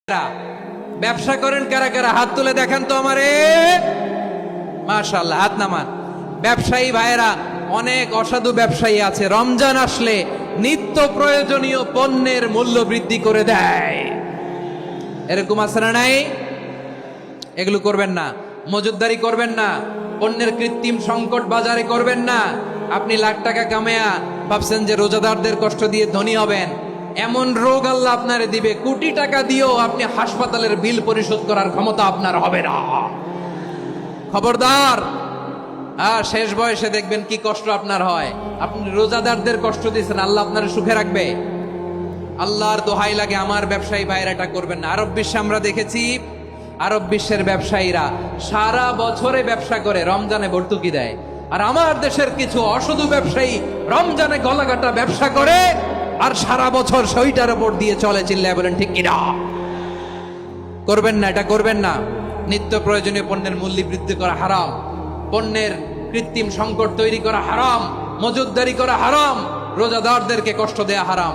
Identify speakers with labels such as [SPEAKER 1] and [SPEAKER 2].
[SPEAKER 1] ব্যবসা করেন কারা কারা হাত তুলে দেখান তো আমারে। মাশাআল্লাহ, হাত নামান। ব্যবসায়ী ভাইয়েরা, অনেক অসাধু ব্যবসায়ী আছে রমজান আসলে নিত্য প্রয়োজনীয় পণ্যের মূল্য বৃদ্ধি করে দেয়। এরকম আছে না নাই? এগুলো করবেন না, মজুদদারি করবেন না, পণ্যের কৃত্রিম সংকট বাজারে করবেন না। আপনি লাখ টাকা কামায়া ভাবছেন যে রোজাদারদের কষ্ট দিয়ে ধনী হবেন, এমন রোগ আল্লাহ আপনারে দিবে, কোটি টাকা দিয়েও আপনি হাসপাতালের বিল পরিশোধ করার ক্ষমতা আপনার হবে না। খবরদার। আর শেষ বয়সে দেখবেন কি কষ্ট আপনার হয়। আপনি রোজাদারদের কষ্ট দিয়েছেন, আল্লাহ আপনার সুখে রাখবে? আল্লাহর দোহাই লাগে আমার ব্যবসায়ী ভাইয়েরা এটা করবেন না। আরব বিশ্বে আমরা দেখেছি, আরব বিশ্বের ব্যবসায়ীরা সারা বছরে ব্যবসা করে, রমজানে ভর্তুকি দেয়। আর আমার দেশের কিছু অসাধু ব্যবসায়ী রমজানে গলাকাটা ব্যবসা করে আর সারা বছর সইটার উপর দিয়ে চলে। চিল্লায় বলেন ঠিক কিনা? করবেন না, এটা করবেন না। নিত্য প্রয়োজনীয় পণ্যের মূল্য বৃদ্ধি করা হারাম, পণ্যের কৃত্রিম সংকট তৈরি করা হারাম, মজুদদারি করা হারাম, রোজাদারদেরকে কষ্ট দেয়া হারাম।